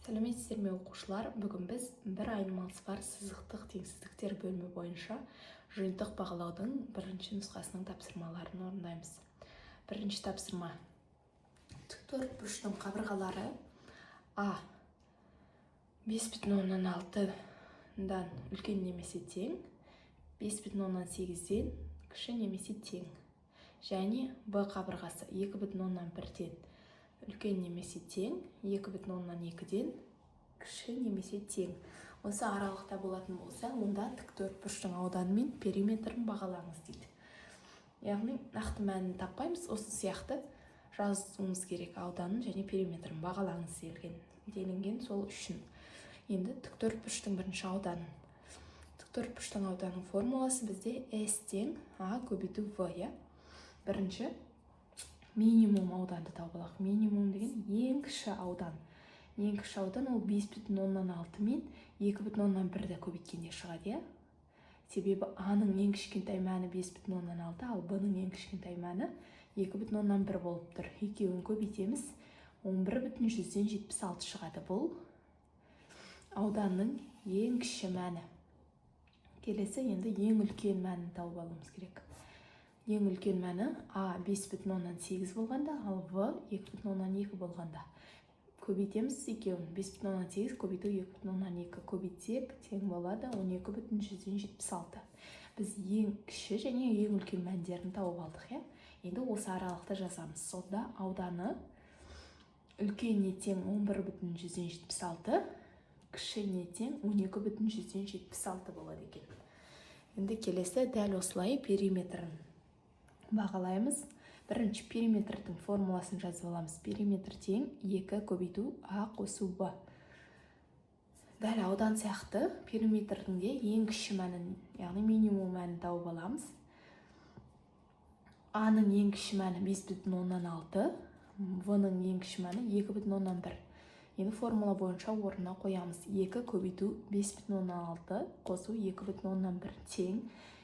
Сәлеметсіздер ме оқушылар? Бүгін біз бір айнымалысы бар сызықтық теңсіздіктер бөлімі бойынша жиынтық бағалаудың бірінші нұсқасының тапсырмаларын орындаймыз. Бірінші тапсырма. Тіктөртбұрыштың қабырғалары А 5,6-дан үлкен немесе тең, 5,8-ден кіші немесе тең. Және Б қабырғасы 2,1-ден үлкен немесе тең, 2,2-ден кіші немесе тең. Осы аралықта болатын болса, онда тіктөртбұрыштың ауданы мен периметрін бағалаңыз дейді. Яғни нақты мәнін таппаймыз, осы сияқты жазуымыз керек ауданын және периметрін бағалаңыз делінген сол үшін. Енді тіктөртбұрыштың бірінші ауданын. Тіктөртбұрыштың ауданының формуласы бізде S тең А көбейту В, Бірінші минимум ауданды тауып алайық. Минимум деген ең кіші аудан. Ең кіші аудан ол 5,6 мен 2,1-ді көбейткенде шығады, Себебі А-ның ең кішкентай мәні 5,6, ал Б-ның ең кішкентай мәні 2,1 болып тұр. Екеуін көбейтеміз, 11,76 шығады. Бұл ауданның ең кіші мәні. Келесі енді ең үлкен мәнін тауып алуымыз керек. Ең үлкен мәні А 5,8 болғанда, ал В 2,2 болғанда. Көбейтеміз екеуін. 5,8 көбейту 2,2 көбейтсек тең болады 12,76. Біз ең кіші және ең үлкен мәндерін тауып алдық. Енді осы аралықта жазамыз. Сонда ауданы үлкеніне тең 11,76, кішіне тең 12,76 болады екен. Енді келесі дәл осылай периметрін бағалаймыз. Бірінші периметрдің формуласын жазып аламыз. Периметр тең 2 көбейту А қосу Б. Дәл аудан сияқты периметрдің де ең кіші мәнін, яғни минимум мәнін тауып аламыз. А-ның ең кіші мәні 5,6, В-ның ең кіші мәні 2,1. Енді формула бойынша орнына қоямыз. 2 көбейту 5,6 қосу 2,1 тең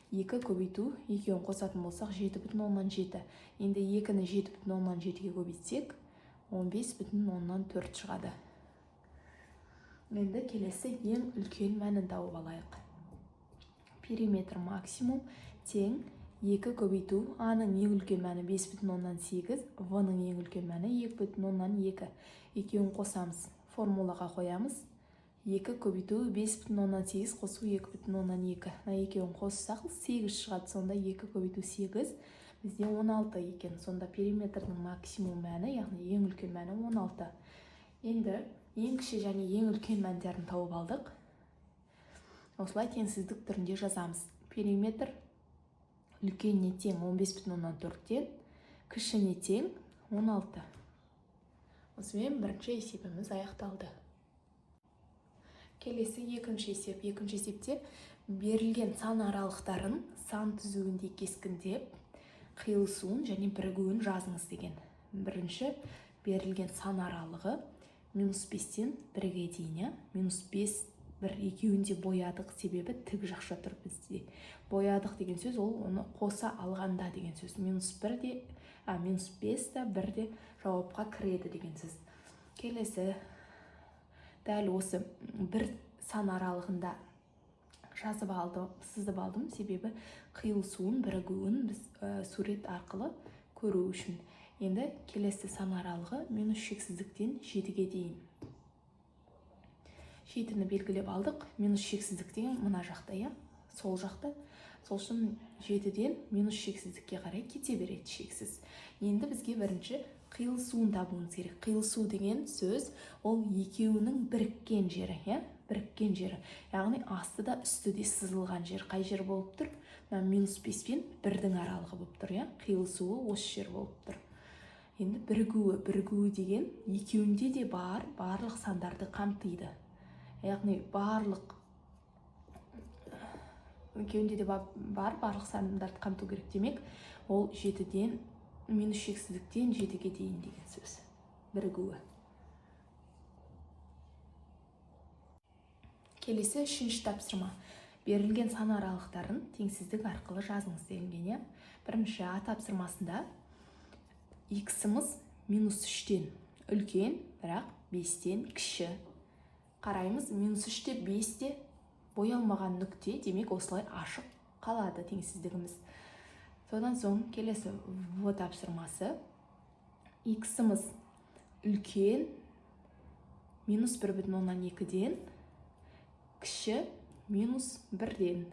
2 көбейту, екеуін қосатын болсақ 7,7. Енді 2-ні 7,7-ге көбейтсек 15,4 шығады. Енді келесі ең үлкен мәнін тауып алайық. Периметр максимум тең 2 көбейту, А-ның ең үлкен мәні 5,8, В-ның ең үлкен мәні 2,2. Екеуін қосамыз, формулаға қоямыз. 2 көбейту 5,8 қосу 2,2. Екеуін қоссақ 8 шығады. Сонда 2 көбейту 8 бізде 16 екен. Сонда периметрдің максимум мәні, яғни ең үлкен мәні 16. Енді ең кіші және ең үлкен мәндерін тауып алдық. Осылай теңсіздік түрінде жазамыз. Периметр үлкеніне тең 15,4-ден, кішіне тең 16. Осымен бірінші есебіміз аяқталды. Келесі екінші есеп. Екінші есепте берілген сан аралықтарын сан түзуінде кескіндеп, қиылысуын және бірігуін жазыңыз деген. Бірінші берілген сан аралығы -5-тен 1-ге дейін. -5, 1 екеуінде боядық, себебі тік жақша тұр бізде. Боядық деген сөз, ол оны қоса алғанда деген сөз. -5 де 1 де жауапқа кіреді деген сөз. Келесі дәл осы бір сан аралығында сызып алдым, себебі қиылысуын, бірігуін біз сурет арқылы көру үшін. Енді келесі сан аралығы минус шексіздіктен 7-ге дейін. 7-ні белгілеп алдық. Минус шексіздік деген мына жақта, сол жақта. Сол үшін 7-ден минус шексіздікке қарай кете береді шексіз. Енді бізге бірінші қиылысуын табуымыз керек. Қиылысу деген сөз, ол екеуінің біріккен жері, біріккен жері. Яғни асты да үсті де сызылған жер. Қай жер болып тұр? -5 пен 1-дің аралығы болып тұр, Қиылысуы осы жер болып тұр. Енді бірігуі деген екеуінде де барлық сандарды қамтиды. Яғни екеуінде де барлық сандарды қамту керек демек, ол 7-ден минус шексіздіктен 7-ге дейін деген сөз. Бірігуі. Келесі үшінші тапсырма. Берілген сан аралықтарын теңсіздік арқылы жазыңыз делінген. Бірінші А тапсырмасында X-іміз -3-тен үлкен, бірақ 5-тен кіші. қараймыз. -3-те 5-те боялмаған нүкте, демек осылай ашық қалады теңсіздігіміз. Содан соң келесі В тапсырмасы. X-іміз үлкен -1,2-ден кіші -1-ден.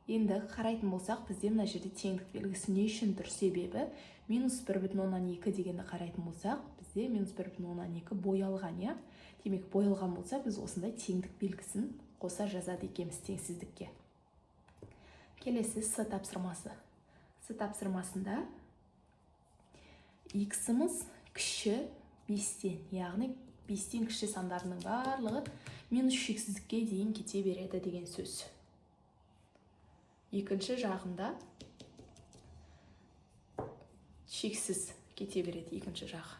Енді қарайтын болсақ, бізде мына жерде теңдік белгісі не үшін тұр? Себебі -1,2 дегенді қарайтын болсақ, бізде -1,2 боялған, иә? Демек, боялған болса, біз осындай теңдік белгісін қоса жазады екенбіз теңсіздікке. Келесі С тапсырмасы. С тапсырмасында X-іміз кіші 5-тен, яғни 5-тен кіші сандарының барлығы минус шексіздікке дейін кете береді деген сөз. Екінші жағында шексіз кете береді екінші жағы.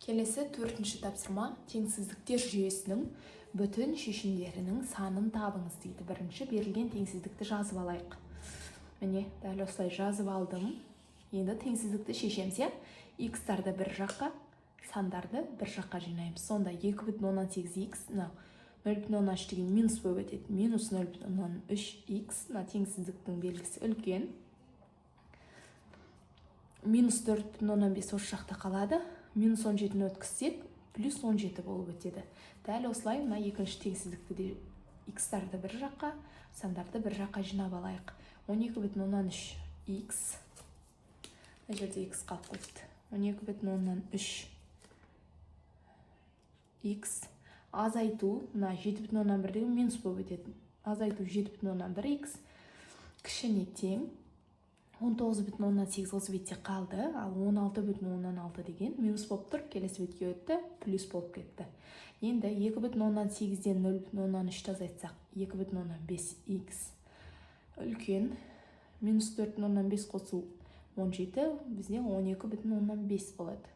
Келесі 4-ші тапсырма. Теңсіздіктер жүйесінің бүтін шешімдерінің санын табыңыз дейді. Бірінші берілген теңсіздікті жазып алайық. Міне, дәл осылай жазып алдым. Енді теңсіздікті шешеміз, X-тарды бір жаққа, сандарды бір жаққа жинаймыз. Сонда 2,18x, 0,3 деген минус болып өтеді. Минус 0,3x, теңсіздіктің белгісі үлкен. Минус 4,5 осы жақта қалады. Минус 17-ні өткізсек, плюс 17 болып өтеді. Дәл осылай екінші теңсіздікті де X-тарды бір жаққа, сандарды бір жаққа жинап алайық. 12,3x, мына жерде x қалып қойды. 12,3x азайту, 7,1 деген минус болып өтеді. Азайту 7,1x кішіне тең. 19,8 осы бетте қалды, ал 16,6 деген минус болып тұр, келесі бетке өтті, плюс болып кетті. Енді 2,8-ден 0,3 азайтсақ, 2,5x үлкен, минус 4,5 қосу 17, бізде 12,5 болады.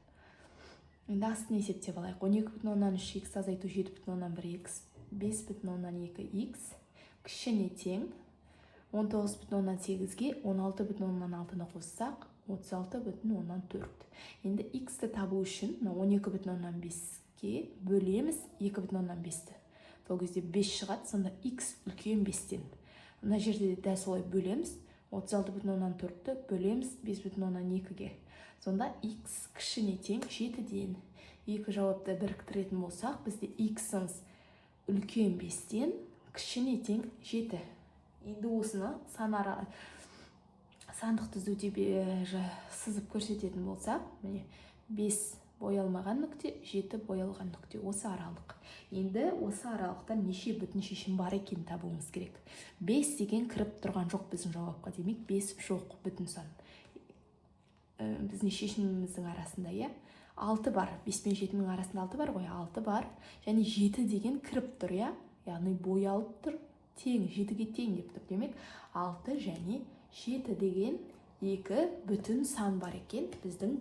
Енді астын есептеп алайық. 12,3x азайту 7,1x, 5,2x кішіне тең. 19,8-ге 16,6-ны қоссақ, 36,4. Енді x-ті табу үшін 12,5-ге бөлеміз 2,5-ті. Сол кезде 5 шығады, сонда x үлкен 5-тен. Мына жерде дәл солай бөлеміз, 36,4-ті бөлеміз 5,2-ге. Сонда x кішіне тең 7-ден. Екі жауапты біріктіретін болсақ, бізде x-іміз үлкен 5-тен, кішіне тең 7. Енді осыны сандық түзуде сызып көрсететін болсақ, 5 боялмаған нүкте, 7 боялған нүкте, осы аралық. Енді осы аралықта неше бүтін шешім бар екен табуымыз керек. 5 деген кіріп тұрған жоқ біздің жауапқа, демек 5 жоқ бүтін сан. Біздің шешіміміздің арасында, 6 бар, 5 пен 7-нің арасында 6 бар ғой, 6 бар, және 7 деген кіріп тұр, яғни боялып тұр. Тең, 7-ге тең деп тұр. Демек, 6 және 7 деген 2 бүтін сан бар екен біздің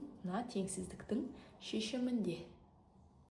теңсіздіктің шешімінде.